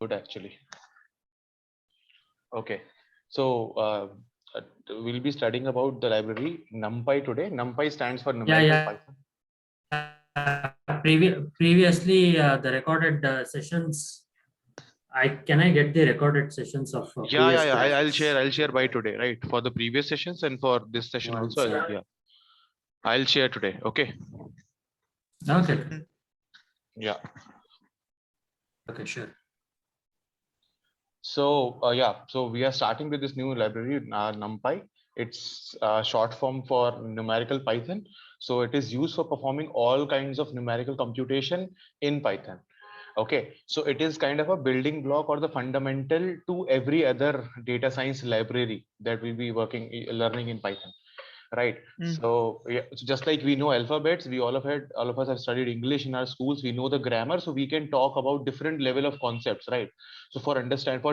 good actually. Okay, so we'll be studying about the library NumPy today. NumPy stands for Numerical Python. Previously, the recorded sessions. Can I get the recorded sessions of previous classes? I'll share by today, right? For the previous sessions and for this session also. Yeah, I'll share today. Okay. Okay. Yeah. Okay, sure. So so we are starting with this new library, NumPy. It's short form for Numerical Python. So it is used for performing all kinds of numerical computation in Python. Okay, so it is kind of a building block or the fundamental to every other data science library that we'll be learning in Python. Right. So yeah, so just like we know alphabets, all of us have studied English in our schools. We know the grammar, so we can talk about different level of concepts, right? So for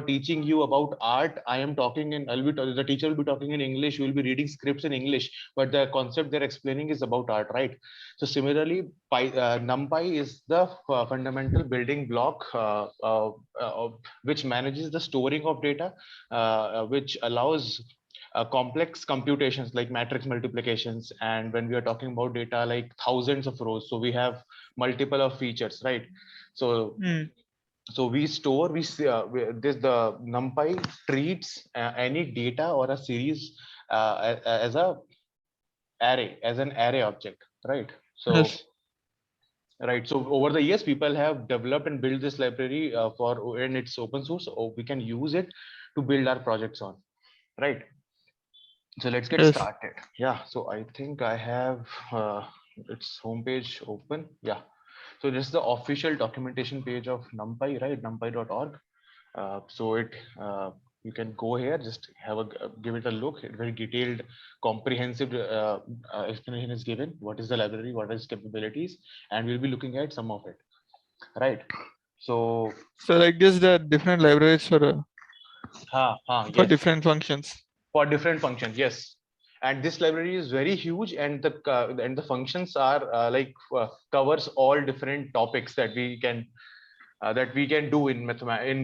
teaching you about art, I am talking in the teacher will be talking in English. You will be reading scripts in English, but the concept they're explaining is about art, right? So similarly, NumPy is the fundamental building block which manages the storing of data, which allows complex computations like matrix multiplications, and when we are talking about data like thousands of rows, so we have multiple of features, right? So so we store the NumPy treats any data or a series as an array object, right? So Yes. right, so over the years people have developed and built this library and it's open source, so we can use it to build our projects on, right? So let's get Yes. started. Yeah, so I think I have its homepage open. Yeah, so this is the official documentation page of NumPy, right? NumPy.org. So you can go here, just give it a look. Very detailed, comprehensive explanation is given. What is the library? What is capabilities? And we'll be looking at some of it, right? So like this, there are different libraries for yes, different functions. for different functions, yes. And this library is very huge, and the functions are covers all different topics that we can do in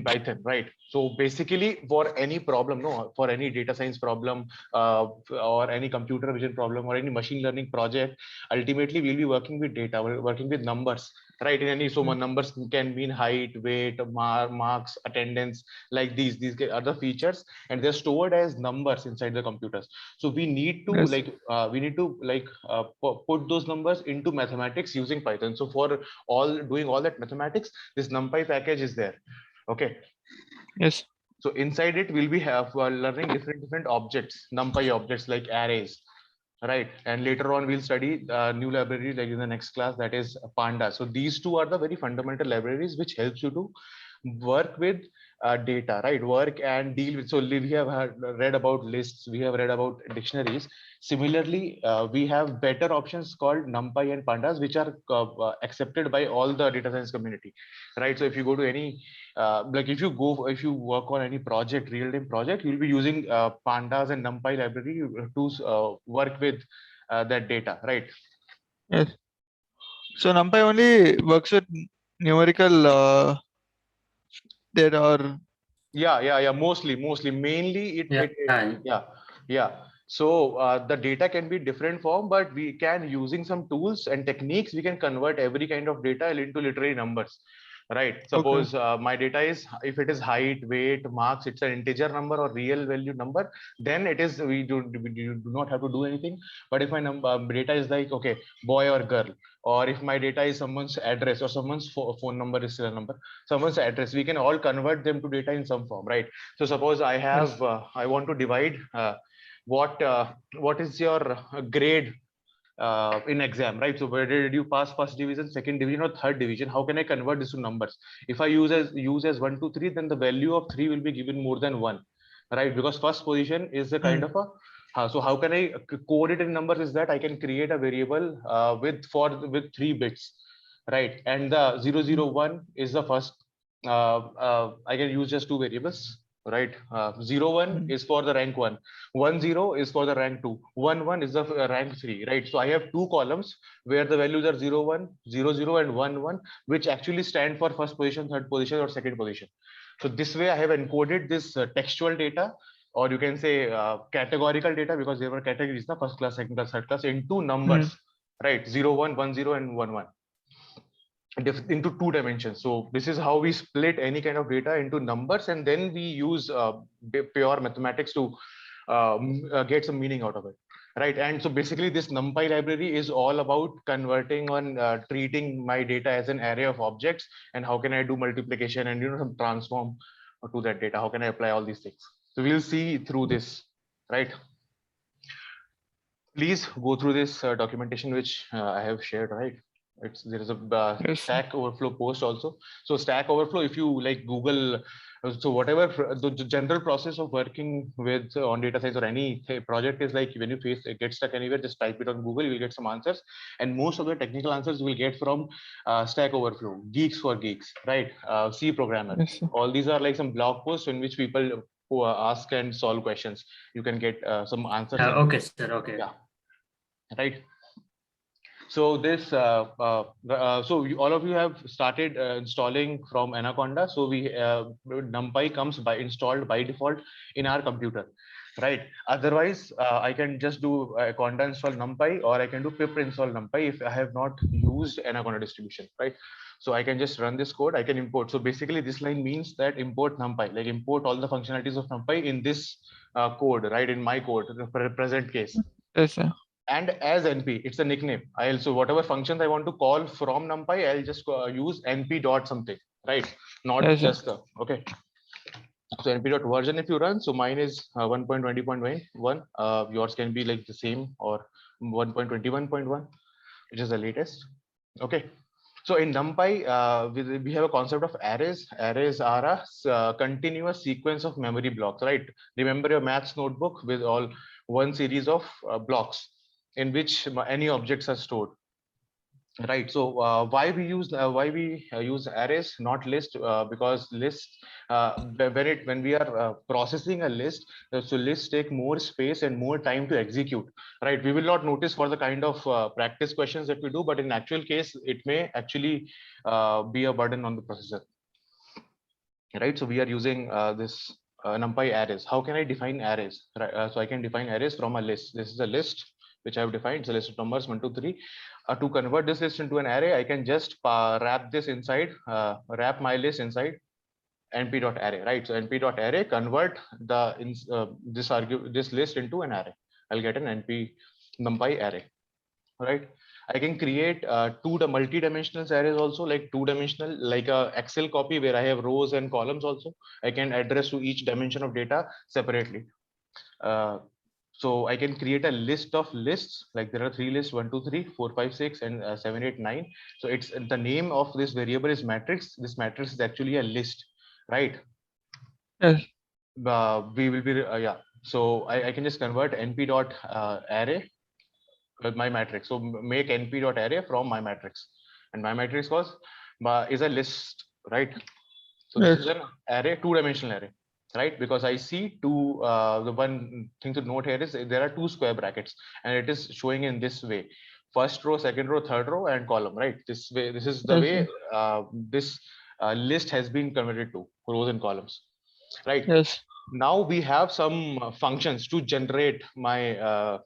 Python, right? So basically, for any problem, for any data science problem, or any computer vision problem, or any machine learning project, ultimately we'll be working with data, we're working with numbers, right? In any numbers can mean height, weight, marks, attendance, like these are the features, and they're stored as numbers inside the computers. So we need to put those numbers into mathematics using Python. So for doing all that mathematics, this NumPy package is there. Okay. Yes. So inside it, we'll be learning different objects, NumPy objects like arrays, right? And later on, we'll study new library like in the next class, that is Panda. So these two are the very fundamental libraries which helps you to work with data, right? Work and deal with. So we have read about lists, we have read about dictionaries. Similarly, we have better options called NumPy and Pandas, which are accepted by all the data science community, right? So if you go to any if you work on any project, real-time project, you'll be using Pandas and NumPy library to work with that data, right? Yes. So NumPy only works with numerical data, or mainly so the data can be different form, but we can, using some tools and techniques, we can convert every kind of data into literary numbers, right? Suppose my data is, if it is height, weight, marks, it's an integer number or real value number, then it is, we do not have to do anything. But if my data is like, okay, boy or girl, or if my data is someone's address or someone's phone number is a number, someone's address, we can all convert them to data in some form, right? So suppose I have I want to divide what is your grade in exam, right? So whether did you pass first division, second division, or third division, how can I convert this to numbers? If I use as 1 2 3, then the value of 3 will be given more than 1, right? Because first position is a kind of a so how can I code it in numbers? Is that I can create a variable with 3 bits, right? And the 001 is the first I can use just 2 variables, right? 01 is for the rank 1, 10 is for the rank 2, 11 is the rank 3, right? So I have 2 columns where the values are 01, 00, and 11, which actually stand for first position, third position, or second position. So this way I have encoded this textual data, or you can say categorical data, because there were categories, na, first class, second class, third class, into numbers, right? 0, 1, 1, 0, and 1, 1. Into 2 dimensions. So this is how we split any kind of data into numbers, and then we use pure mathematics to get some meaning out of it, right? And so basically this NumPy library is all about converting on treating my data as an array of objects, and how can I do multiplication and some transform to that data, how can I apply all these things. So we'll see through this, right? Please go through this documentation which I have shared, right? There is a Stack Overflow post also. So Stack Overflow, if you like Google, so whatever the general process of working with on data science or any project is like, when you get stuck anywhere, just type it on Google, you will get some answers, and most of the technical answers you will get from Stack Overflow, Geeks for Geeks, right? C Programmer. Yes, all these are like some blog posts in which people who ask and solve questions, you can get some answers. Okay, sir. Okay. Yeah. Right. So this, so all of you have started installing from Anaconda. So we NumPy comes installed by default in our computer, right? Otherwise, I can just do Conda install NumPy, or I can do pip install NumPy if I have not used Anaconda distribution, right? So I can just run this code. I can import. So basically, this line means that import NumPy, like import all the functionalities of NumPy in this code, right? In my code, the present case. Yes, sir. And as NP, it's a nickname. I'll, so whatever functions I want to call from NumPy, I'll just use np dot something, right? Not just okay. So np dot version if you run, so mine is 1.20.1. Yours can be like the same, or 1.21.1, which is the latest. Okay. So in NumPy, we have a concept of arrays. Arrays are a continuous sequence of memory blocks, right? Remember your maths notebook with all one series of blocks in which any objects are stored, right? So why we use arrays, not list, because list when we are processing a list, so lists take more space and more time to execute, right? We will not notice for the kind of practice questions that we do, but in actual case it may actually be a burden on the processor, right? So we are using this NumPy arrays. How can I define arrays, right? So I can define arrays from a list. This is a list which I have defined. It's a list of numbers 1, 2, 3. To convert this list into an array, I can just wrap this inside, wrap my list inside np.array, right? So np.array convert the this list into an array. I'll get an np NumPy array, right? I can create multi-dimensional arrays also, like 2-dimensional, like a Excel copy where I have rows and columns also. I can address to each dimension of data separately. So I can create a list of lists, like there are 3 lists, 1, 2, 3, 4, 5, 6, and 7, 8, 9. So it's the name of this variable is matrix. This matrix is actually a list, right? Yes. We will be, yeah. So I can just convert np.array with my matrix. So make np.array from my matrix, and my matrix is a list, right? So this is an array, 2-dimensional array, right? Because I see the one thing to note here is there are 2 square brackets, and it is showing in this way: first row, second row, third row, and column, right? This way, this is the way this list has been converted to rows and columns, right? Yes. Now we have some functions to generate my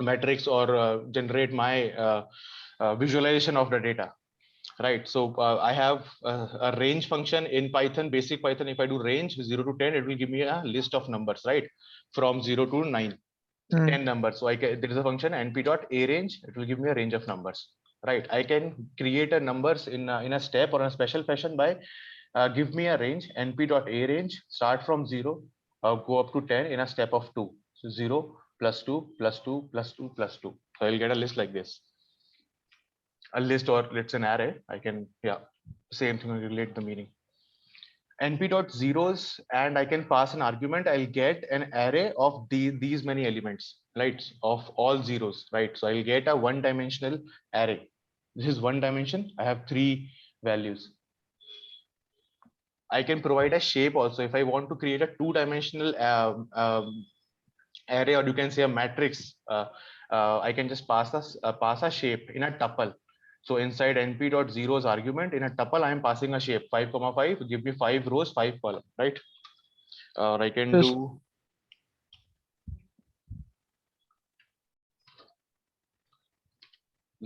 metrics, or generate my visualization of the data, right? So I have a range function in Python, basic Python. If I do range 0 to 10, it will give me a list of numbers, right? From 0 to 9, 10 numbers. So there is a function np.arange. It will give me a range of numbers, right? I can create a numbers in a step or a special fashion by give me a range, np.arange, start from 0, go up to 10 in a step of 2. So 0 plus 2 plus 2 plus 2 plus 2. So I'll get a list like this. A list, or let's an array. I can, yeah, same thing, relate the meaning. np.zeros, and I can pass an argument. I'll get an array of these many elements, right? Of all zeros, right? So I'll get a 1-dimensional array. This is 1 dimension. I have 3 values. I can provide a shape also. If I want to create a 2-dimensional array, or you can say a matrix, I can just pass a shape in a tuple. So inside np.zeros argument in a tuple, I am passing a shape 5, 5, give me 5 rows, 5 columns, right? Or I can Yes. do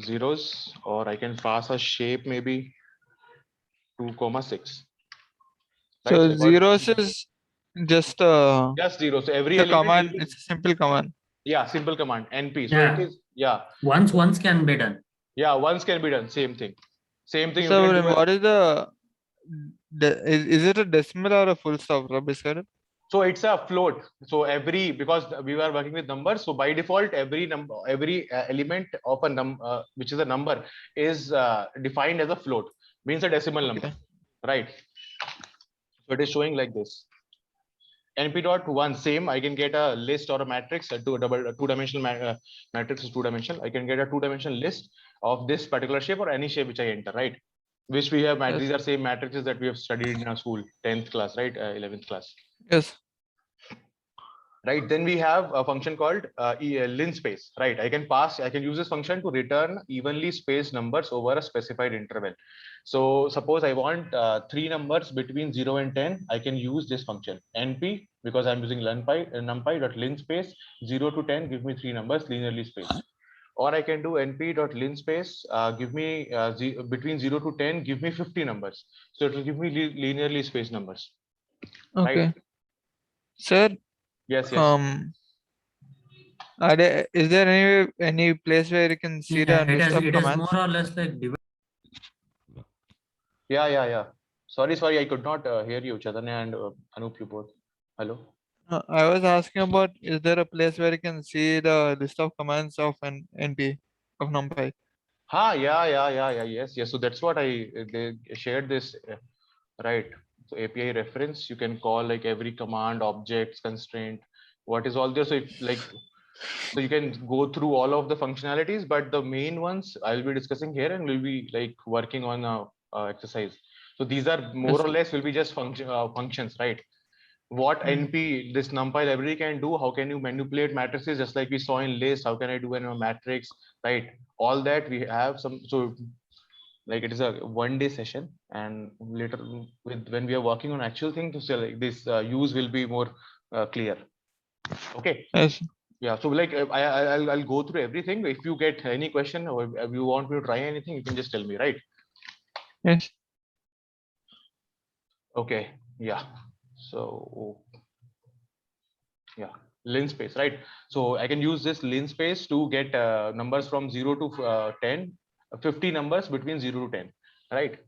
zeros, or I can pass a shape maybe 2, 6. Right? So So I got zeros is just just zero. So every the element will command. be, It's a simple command. yeah, simple command np. So it Yeah. is, yeah, Once can be done. yeah, once can be done. Same thing. Same thing you So can then do. what is is it a decimal or a full stop, basically? So it's a float. So every, because we were working with numbers, so by default every number, every element of a number which is a number is defined as a float, means a decimal number, right? So it is showing like this. np.1 same, I can get a list or a matrix, a two-dimensional matrix is two-dimensional. I can get a two-dimensional list of this particular shape or any shape which I enter, right? Which we have, Yes. these are same matrices that we have studied in our school, 10th class, right? 11th class. Yes. Right, then we have a function called linspace, right? I can use this function to return evenly spaced numbers over a specified interval. So suppose I want 3 numbers between 0 and 10, I can use this function np, because I'm using numpy.linspace 0 to 10, give me 3 numbers linearly spaced. Or I can do np.linspace, give me between 0 to 10, give me 50 numbers. So it will give me linearly spaced numbers. Okay. Right? Sir, Yes, yes. is there any place where you can see Yeah, the list of it is commands? more or less like Yeah. Sorry, I could not hear you, Chaitanya and Anup, you both. Hello. I was asking about, is there a place where you can see the list of commands of an NP of NumPy? Yeah. Yes. So that's what they shared this, right? So API reference, you can call like every command, objects, constraint, what is all there. So so you can go through all of the functionalities, but the main ones I'll be discussing here, and we'll be like working on exercise. So these are more Yes. or less will be just functions, right? What np, this numpy library, can do, how can you manipulate matrices, just like we saw in list, how can I do in a matrix, right? All that we have some. So like it is a 1-day session, and later with when we are working on actual thing to say like this use will be more clear. Okay. Yes. Yeah, so like I'll go through everything. If you get any question or if you want me to try anything, you can just tell me, right? Yes. Okay. Yeah. So yeah, linspace, right? So I can use this linspace to get numbers from 0 to 10, 50 numbers between 0 to 10, right?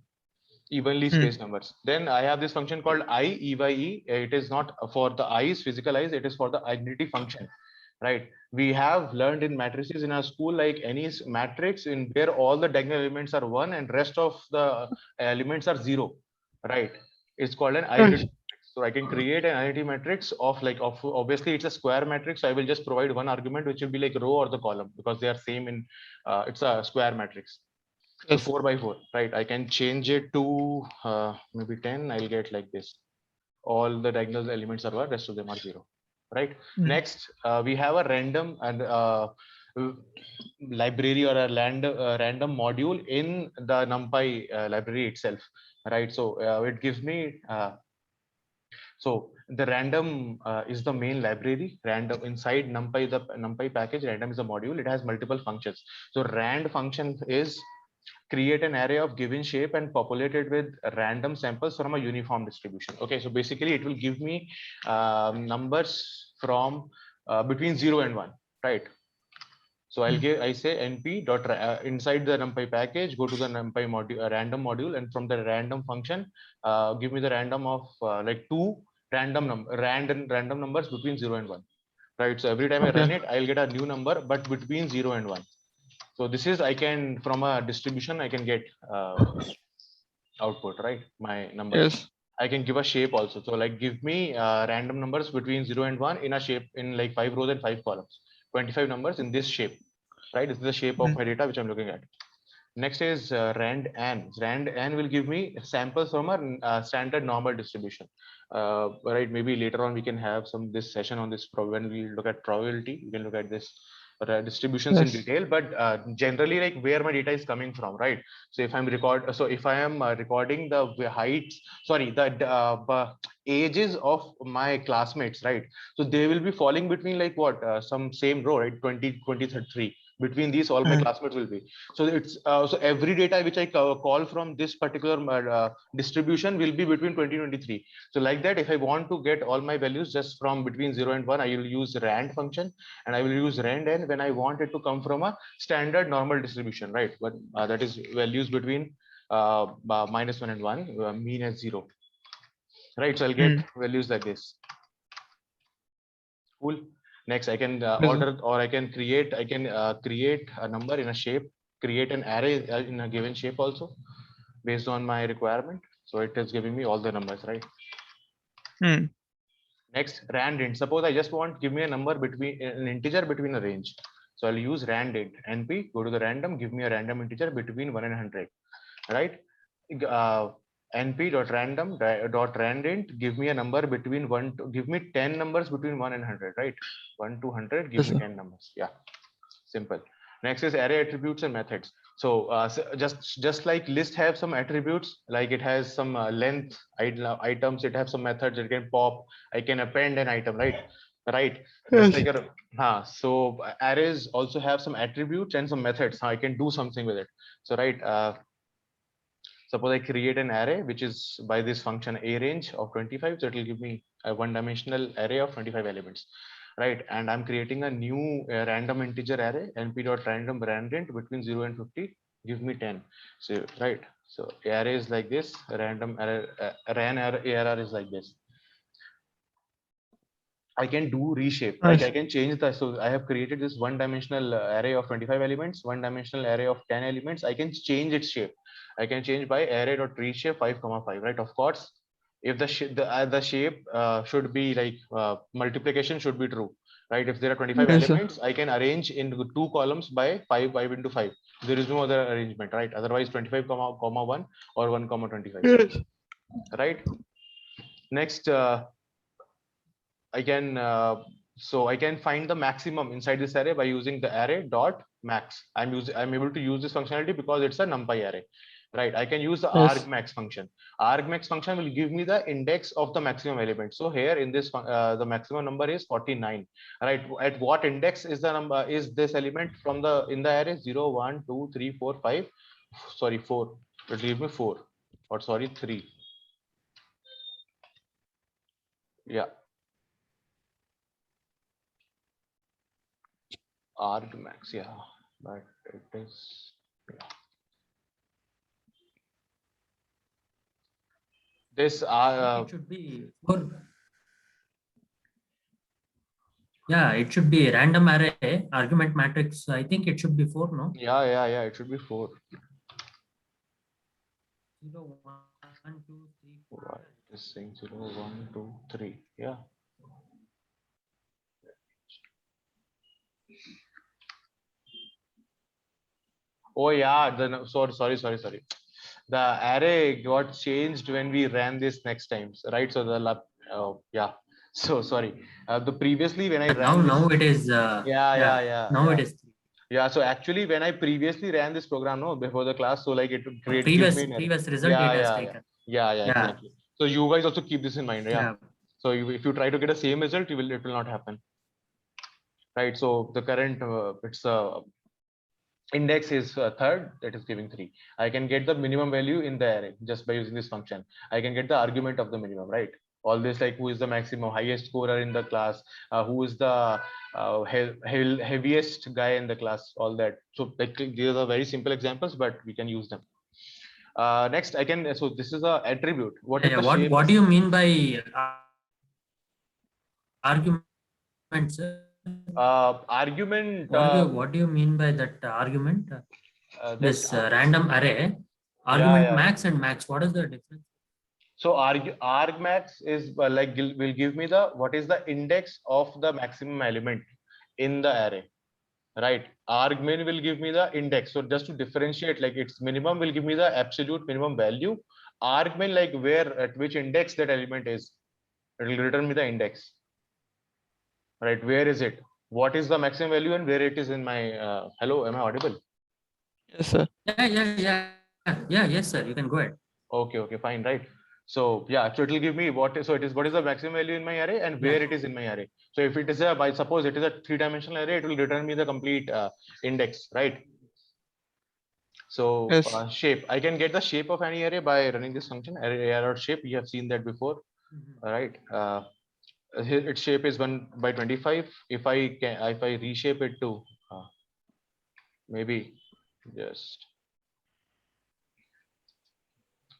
Evenly spaced numbers. Then I have this function called eye. It is not for the eyes, physical eyes, it is for the identity function, right? We have learned in matrices in our school, like any matrix in where all the diagonal elements are 1 and rest of the elements are 0, right? It's called an identity. So I can create an identity matrix of like, of obviously it's a square matrix. So I will just provide one argument, which will be like row or the column, because they are same in, it's a square matrix. So Yes. 4 by 4, right? I can change it to maybe 10. I'll get like this. All the diagonal elements are 1, rest of them are 0, right? Next, we have a random and library or a random module in the NumPy library itself, right? So it gives me so the random is the main library. Random inside NumPy, the NumPy package, random is a module. It has multiple functions. So rand function is create an array of given shape and populate it with random samples from a uniform distribution. Okay, so basically it will give me numbers from between 0 and 1, right? So I say np dot inside the NumPy package, go to the NumPy module, random module, and from the random function, give me the random of like 2 random numbers between 0 and 1, right? So every time I run it, I'll get a new number, but between 0 and 1. So this is, I can, from a distribution, I can get output, right? My numbers. Yes. I can give a shape also. So like give me random numbers between 0 and 1 in a shape in like 5 rows and 5 columns, 25 numbers in this shape, right? This is the shape of my data which I'm looking at. Next is rand-an. Rand-an will give me samples from a standard normal distribution. Right? Maybe later on we can have this session on this. When we look at probability, we can look at this distributions in Yes. detail, but generally like where my data is coming from, right? So if if I am recording the heights, sorry, the ages of my classmates, right? So they will be falling between like what, some same row, right? 20, 20, 33. Between these, all my classmates will be. So it's so every data which I call from this particular distribution will be between 20 and 23. So like that, if I want to get all my values just from between 0 and 1, I will use rand function, and I will use rand n when I want it to come from a standard normal distribution, right? But that is values between -1 and 1, mean as 0, right? So I'll get values like this. Cool. Next, I can order, or I can create a number in a shape, create an array in a given shape also based on my requirement. So it is giving me all the numbers, right? Next, rand int. Suppose I just want give me a number between an integer between a range. So I'll use rand int. np, go to the random, give me a random integer between 1 and 100, right? np.random.randint, give me a number between 1 to, give me 10 numbers between 1 and 100, right? 1 to 100, give me 10 numbers. Yeah, simple. Next is array attributes and methods. So, just like list have some attributes, like it has some length items, it has some methods, it can pop, I can append an item, right? Just like so arrays also have some attributes and some methods. I can do something with it. So suppose I create an array which is by this function arange of 25, so it will give me a one-dimensional array of 25 elements, right? And I'm creating a new random integer array, np.random randint between 0 and 50, give me 10. So right, so array is like this, random array, arr is like this. I can do reshape, like I can change the, so I have created this one-dimensional array of 25 elements, one-dimensional array of 10 elements. I can change its shape. I can change by array.reshape 5,5, right? Of course, if the shape should be like multiplication should be true, right? If there are 25 elements, I can arrange into 2 columns by 5 into 5. There is no other arrangement, right? Otherwise 25, 1 or 1, 25, right? Next, I can I can find the maximum inside this array by using the array dot max. I'm able to use this functionality because it's a NumPy array, right? I can use the argmax function. Argmax function will give me the index of the maximum element. So here in this the maximum number is 49, right? At what index is the number is this element from the in the array? 0, 1, 2, 3, 4, 5. Sorry, 4. It will give me 4, or sorry, 3. Yeah. Argmax, yeah, but it is, yeah. This it should be 4. Yeah, it should be random array argument matrix. I think it should be 4, no? Yeah, it should be 4. 0, 1, 2, 3, 4. This thing 0, 1, 2, 3. Yeah. Oh yeah, sorry. The array got changed when we ran this next time, right? So yeah. So sorry. The previously when I ran now this, it is Now it is 3. Yeah, so actually when I previously ran this program, no, before the class, so like it would create previous result it has taken. Yeah, exactly. So you guys also keep this in mind, yeah. So if you try to get the same result, it will not happen, right? So the current it's index is 3rd, that is giving 3. I can get the minimum value in the array just by using this function. I can get the argument of the minimum, right? All this, like who is the maximum highest scorer in the class, who is the heaviest guy in the class, all that. So like these are very simple examples, but we can use them. Next, I can, so this is a attribute. What is the shape? What do you mean by arguments? Argument. What do you mean by that argument? This random array, argument max and max. What is the difference? So argmax is like will give me the what is the index of the maximum element in the array, right? Argmin will give me the index. So just to differentiate, like its minimum will give me the absolute minimum value. Argmin, like where at which index that element is, it will return me the index, right? Where is it? what is the maximum value and where it is in my, hello, am I audible? Yes, sir. Yes, sir. You can go ahead. Okay, fine, right. So yeah, so it will give me what is the maximum value in my array and where it is in my array. So if it is suppose it is a 3-dimensional array, it will return me the complete index, right? So Yes. shape, I can get the shape of any array by running this function array.shape. You have seen that before, right? Here its shape is 1/25. If I reshape it to maybe just,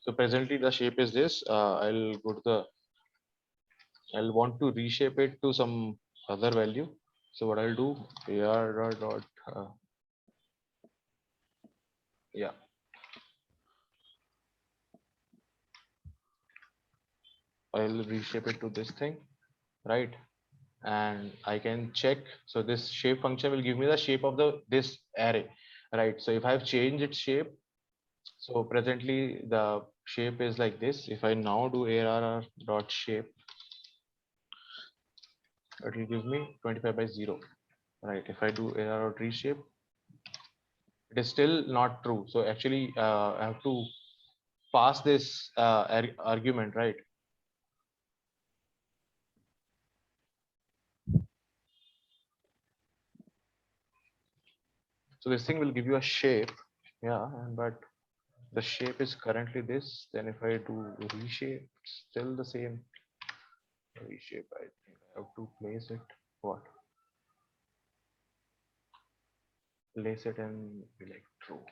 so presently the shape is this. I'll want to reshape it to some other value. So what I'll do, ar dot yeah, I'll reshape it to this thing, right? And I can check. So this shape function will give me the shape of this array, right? So if I've changed its shape, so presently the shape is like this. If I now do arr dot shape, it will give me 25/0, right? If I do arr dot reshape, it is still not true. So actually I have to pass this argument, right? So this thing will give you a shape, yeah, but the shape is currently this. Then if I do reshape, still the same reshape. I think I have to place it, what? Place it and be like true.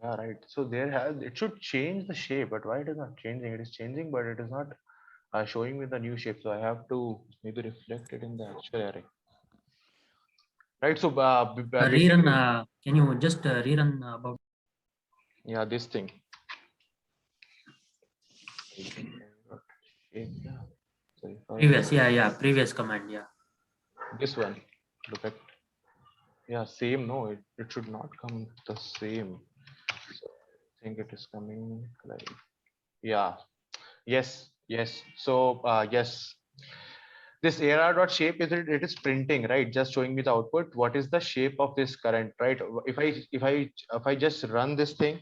Yeah, right. So it should change the shape, but why it is not changing? It is changing, but it is not showing me the new shape. So I have to maybe reflect it in the actual array. Right. So Rerun. Can you just rerun about? Yeah, this thing. Previous, previous command, This one, look at, yeah, same. No, it should not come the same. So I think it is coming like, yeah, yes. So yes, this arr dot shape it is printing, right? Just showing me the output. What is the shape of this current, right? If I just run this thing,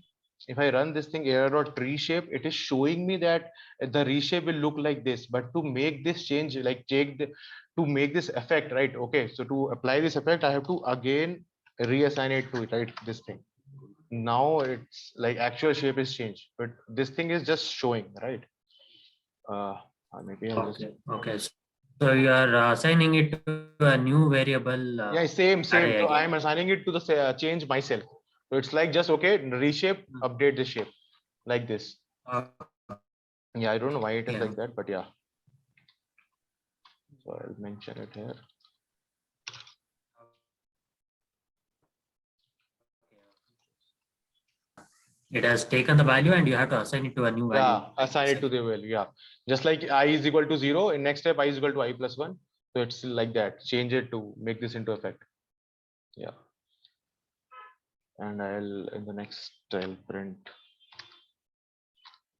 if I run this thing arr dot reshape, it is showing me that the reshape will look like this. But to make this change, like to make this effect, right? Okay, so to apply this effect, I have to again reassign it to it, right? This thing. Now it's like actual shape is changed, but this thing is just showing, right? Maybe I'll just. Okay. So you are assigning it to a new variable. Yeah, same. So again. I'm assigning it to the change myself. So it's like just okay, reshape, update the shape like this. Yeah, I don't know why it is like that, but yeah. So I'll mention it here. It has taken the value and you have to assign it to a new value. Yeah, assign it to the value. Yeah, just like I is equal to 0. In next step, I is equal to I plus 1. So it's like that. Change it to make this into effect. Yeah. And I'll in the next I'll print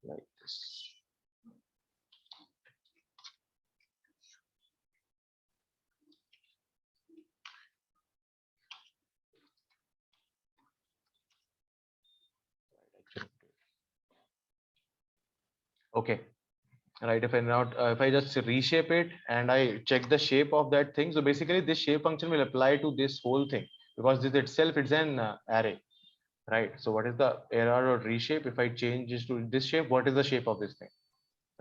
like this. Okay. Right, if I just reshape it and I check the shape of that thing, so basically this shape function will apply to this whole thing, because this itself it's an array, right? So what is the error or reshape? If I change this to this shape, what is the shape of this thing,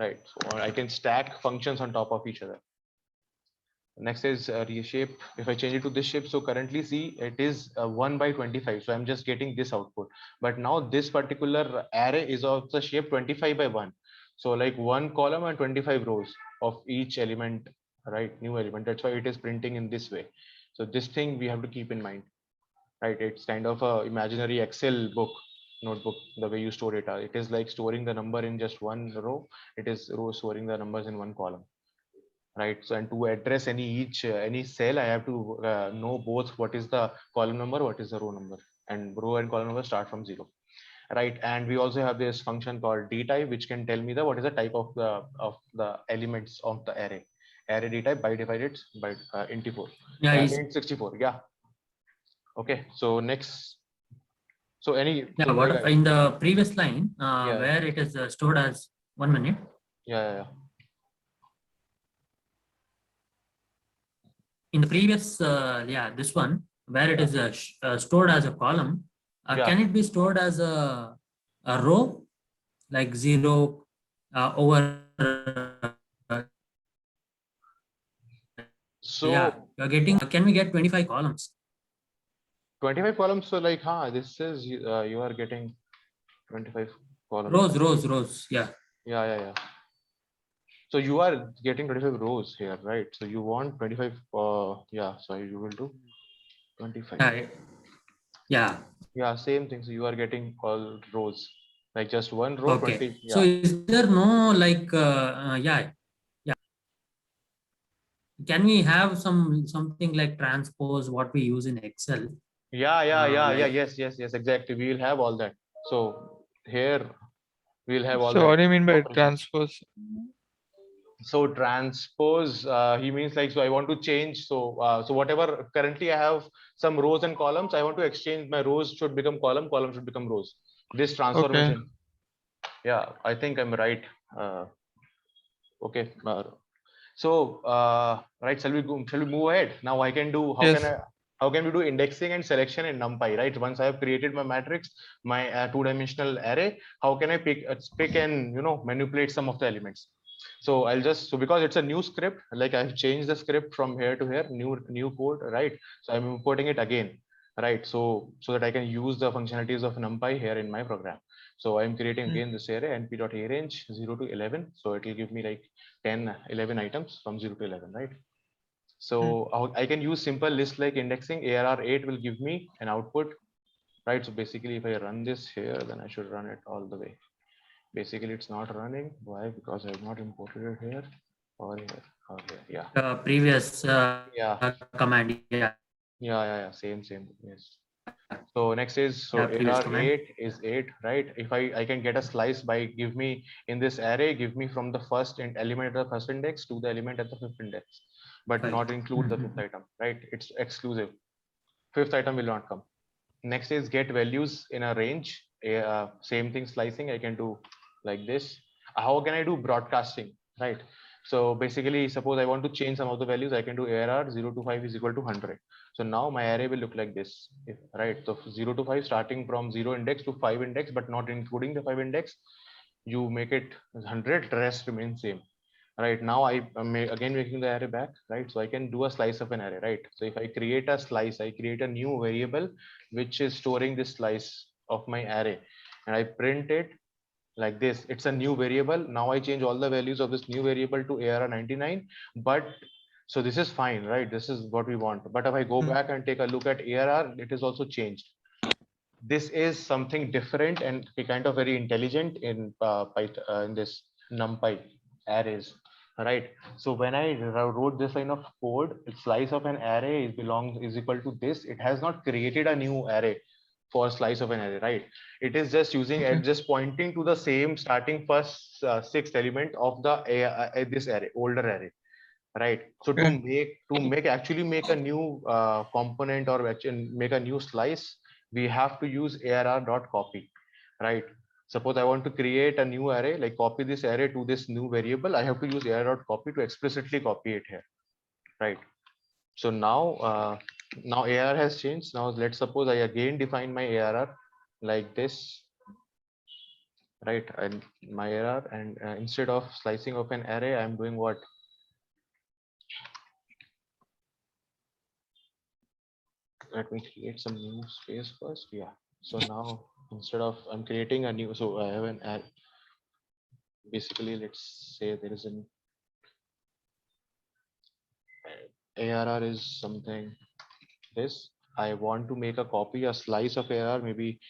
right? So I can stack functions on top of each other. Next is reshape. If I change it to this shape, so currently see it is 1/25, so I'm just getting this output. But now this particular array is of the shape 25/1, so like one column and 25 rows of each element, right? New element. That's why it is printing in this way. So this thing we have to keep in mind, right? It's kind of a imaginary Excel notebook, the way you store data. It is like storing the number in just one row. It is storing the numbers in one column. right? So, and to address any cell, I have to know both what is the column number, what is the row number, and row and column number start from 0, right? And we also have this function called dtype, which can tell me what is the type of the elements of the array. Array dtype by divided by int 4. Yeah, int 64. Yeah. Okay. So next. So yeah. so What like, in the previous line yeah. where it is stored as 1 minute? Yeah. In the previous, this one where it is stored as a column, can it be stored as a row, like 0 over? So yeah, you're getting. Can we get 25 columns? 25 columns. So like, this is you are getting 25 columns. Rows. Yeah. Yeah. So you are getting 25 rows here, right? So you want 25. Yeah. So you will do 25. Yeah. Yeah, same thing. So you are getting all rows, like just one row, Okay. 20. So Yeah. is there no like yeah. Can we have something like transpose what we use in Excel? Yeah. Like, Yes. Exactly. We will have all that. So here we'll have all So that. what do you mean by operations. transpose? So transpose, he means like, so I want to change. So whatever currently I have some rows and columns, I want to exchange. My rows should become column should become rows. This transformation. Okay. Yeah, I think I'm right. Okay. So right, shall we move ahead? Now I can do, how can we do indexing and selection in NumPy, right? Once I have created my matrix, my two-dimensional array, how can I pick and manipulate some of the elements? So I'll just, because it's a new script, like I've changed the script from here to here, new code, right? So I'm importing it again, right? So that I can use the functionalities of NumPy here in my program. So I'm creating again this array np.arange 0 to 11. So it will give me like 10, 11 items from 0 to 11, right? So I can use simple list like indexing. ARR8 will give me an output, right? So basically, if I run this here, then I should run it all the way. Basically, it's not running. Why? Because I have not imported it here or here or here. Yeah. Previous command. Yeah. Same. Yes. So next is, so ARR8 is 8, right? If I can get a slice by give me in this array, give me from the first element at the first index to the element at the fifth index, but not include the fifth item, right? It's exclusive. Fifth item will not come. Next is get values in a range. Same thing, slicing. I can do like this. How can I do broadcasting, right? So basically, suppose I want to change some of the values, I can do ARR 0 to 5 is equal to 100. So now my array will look like this, right? So 0 to 5 starting from 0 index to 5 index, but not including the 5 index. You make it 100, the rest remains same. Right now I am again making the array back, right? So I can do a slice of an array, right? So if I create a slice, I create a new variable which is storing this slice of my array, and I print it like this. It's a new variable. Now I change all the values of this new variable to ARR99, but so this is fine, right? This is what we want. But if I go back and take a look at ARR, it is also changed. This is something different and kind of very intelligent in Python, in this NumPy arrays, right? So when I wrote this line of code, slice of an array is equal to this. It has not created a new array for slice of an array, right? It is just using just pointing to the same starting first sixth element of the this array, older array, right? So to make a new component or actually make a new slice, we have to use arr.copy, right? Suppose I want to create a new array, like copy this array to this new variable, I have to use arr.copy to explicitly copy it here, right? So now arr has changed. Now let's suppose I again define my arr like this, right? And my arr, and instead of slicing of an array, I'm doing what? Let me create some new space first. Yeah. So now instead of I'm creating a new, so I have an add. Basically, let's say there is an ARR is something this. I want to make a copy, a slice of ARR, maybe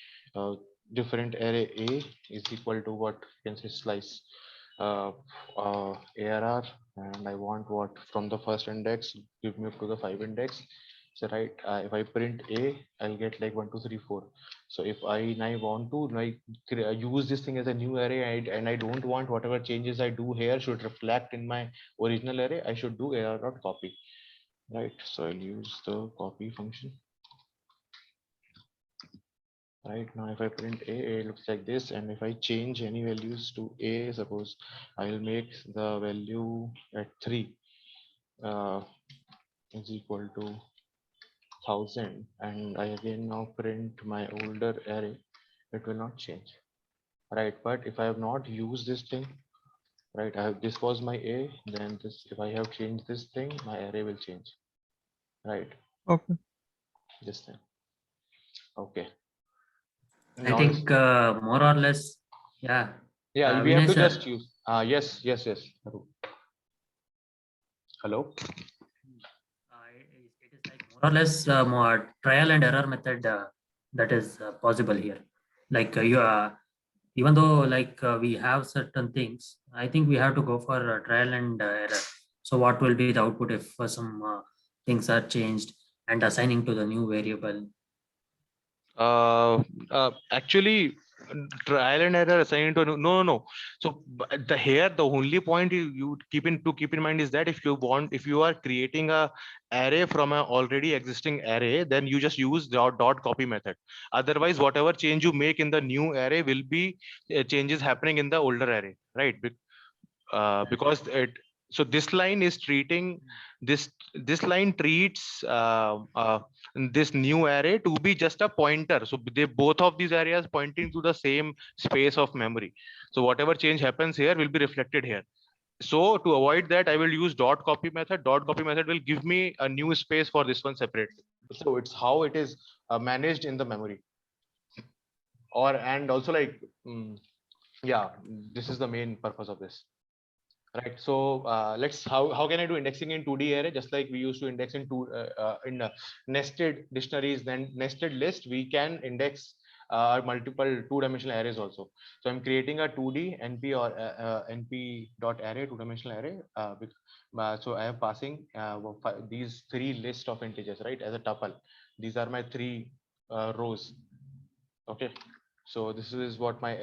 different array A is equal to what you can say slice ARR and I want what from the first index, give me up to the 5 index. So right, if I print A, I'll get like 1, 2, 3, 4. So if I now want to like use this thing as a new array, and I don't want whatever changes I do here should reflect in my original array, I should do AR.copy. Right, so I'll use the copy function. Right now, if I print A, it looks like this, and if I change any values to A, suppose I'll make the value at 3 is equal to 1000, and I again now print my older array, it will not change. Right, but if I have not used this thing, right, this was my A, then this, if I have changed this thing, my array will change. Right, Okay. this thing. Okay. I Now think more or less, yeah. yeah, we Vinay have to sir, just use yes. Hello. it is like more or less more trial and error method that is possible here. Like even though like we have certain things, I think we have to go for trial and error. So what will be the output if some things are changed and assigning to the new variable? Actually, trial and error assigned to no. So the here the only point you keep in mind is that if you are creating a array from a already existing array, then you just use dot copy method. Otherwise, whatever change you make in the new array will be changes happening in the older array, right? Because it, so this line is treating this line treats this new array to be just a pointer. So they both of these areas pointing to the same space of memory. So whatever change happens here will be reflected here. So to avoid that, I will use dot copy method. Dot copy method will give me a new space for this one separately. So it's how it is managed in the memory. Or and also like yeah, this is the main purpose of this. Right. So let's how can I do indexing in 2D array, just like we used to index in nested dictionaries, then nested list. We can index multiple two-dimensional arrays also. So I'm creating a 2D NP or NP dot array, two-dimensional array. So I am passing these 3 list of integers, right, as a tuple. These are my 3 rows. Okay. So this is what my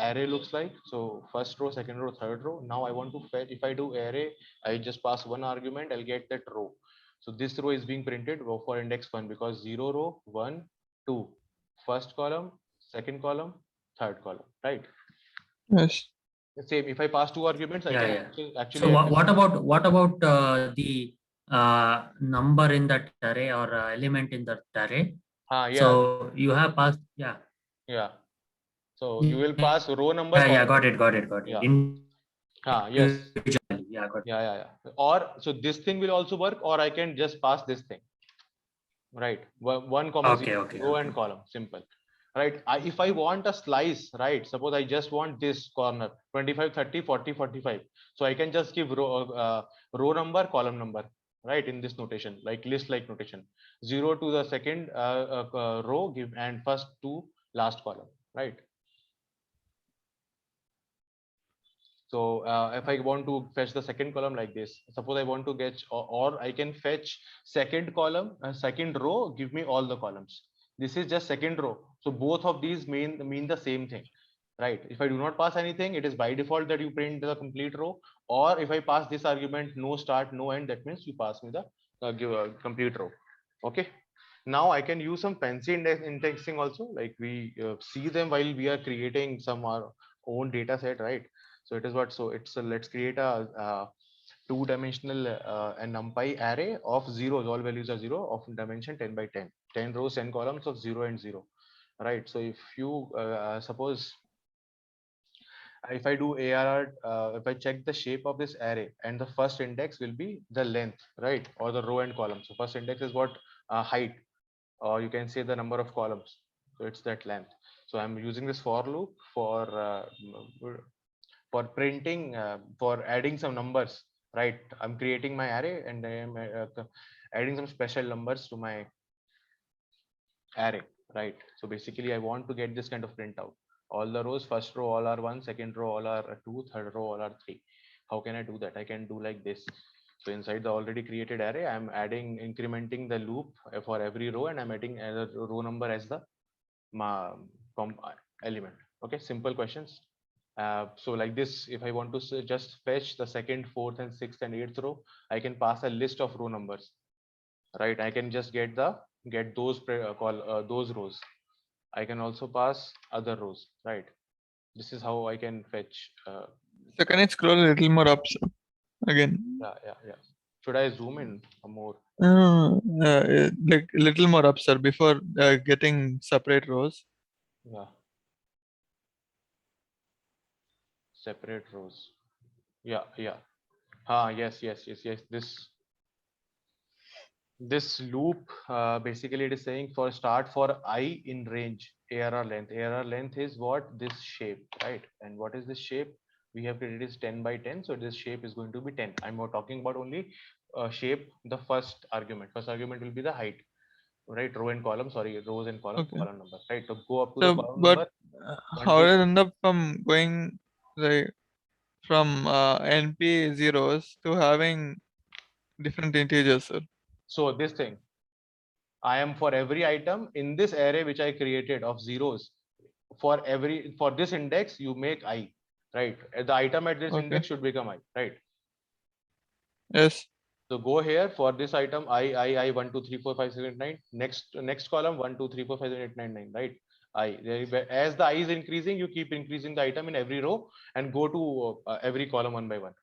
array looks like. So first row, second row, third row. Now I want to fetch, if I do array, I just pass one argument, I'll get that row. So this row is being printed for index 1 because 0 row, 1, 2, first column, second column, third column, right? Yes. The same, if I pass 2 arguments, I Yeah, can yeah. actually So what about the number in that array or element in that array? yeah, So you have passed, yeah. yeah. So you will Yeah, pass row number, yeah, column got number. it, got it, got it. Yeah. Yes. Individually, yeah, got it. Yeah. Or so this thing will also work, or I can just pass this thing. Right, 1 comma 0, Okay, okay, row okay. and column, simple. Right, if I want a slice, right, suppose I just want this corner 25, 30, 40, 45. So I can just give row number, column number, right, in this notation, like list like notation. 0 to the second row, give, and first to last column, right? So if I want to fetch the second column like this, suppose I want to get, or I can fetch second column, second row, give me all the columns. This is just second row. So both of these mean the same thing, right? If I do not pass anything, it is by default that you print the complete row. Or if I pass this argument, no start, no end, that means you pass me the complete row. Okay. Now I can use some fancy indexing also, like we see them while we are creating some our own data set, right? So it is what, so it's let's create a two-dimensional and NumPy array of zeros, all values are 0, of dimension 10 by 10, 10 rows, 10 columns of 0 and 0, right? So if you suppose if I do ARR, if I check the shape of this array, and the first index will be the length, right, or the row and column. So first index is what, height, or you can say the number of columns. So it's that length. So I'm using this for loop for printing, for adding some numbers, right? I'm creating my array and I am adding some special numbers to my array, right? So basically I want to get this kind of printout. All the rows, first row all are 1, second row all are 2, third row all are 3. How can I do that? I can do like this. So inside the already created array, I'm incrementing the loop for every row, and I'm adding a row number as the element. Okay, simple questions. So like this, if I want to just fetch the second, fourth, and sixth and eighth row, I can pass a list of row numbers, right? I can just get those those rows. I can also pass other rows, right? This is how I can fetch. So can you scroll a little more up, sir? Again? Yeah. Should I zoom in more? Like a little more up, sir, before getting separate rows. Yeah. Separate rows. Yeah. Yes. This loop, basically it is saying for start for I in range, ARR length. ARR length is what? This shape, right? And what is this shape? We have created is 10 by 10. So this shape is going to be 10. I'm not talking about only shape, the first argument. First argument will be the height, right? Row and column, sorry, rows and column, Okay. column number, right? So go up to the So, column but number. one, how two, did it end up from going like from NP zeros to having different integers, sir? So this thing, I am for every item in this array which I created of zeros, for this index you make I, right? The item at this Okay. index should become I, right? Yes. So go here for this item I 1 2 3 4 5 6 8 9. Next column 1 2 3 4 5 7 8 9 9, right? As the I is increasing, you keep increasing the item in every row and go to every column one by one.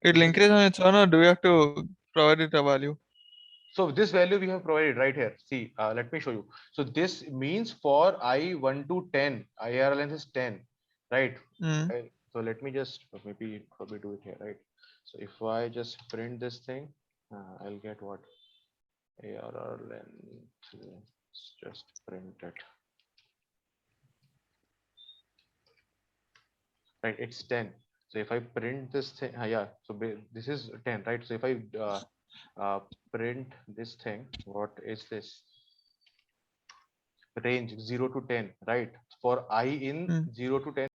It'll increase on its own, or do we have to provide it a value? So this value we have provided right here. See, let me show you. So this means for I 1 to 10, IRR length is 10, right? Mm. So let me just maybe probably do it here, right? So if I just print this thing, I'll get what? ARR length. Let's just print it. Right, it's 10. So if I print this thing, yeah. So this is 10, right? So if I print this thing, what is this? Range 0 to 10, right? For I in Mm. 0 to 10.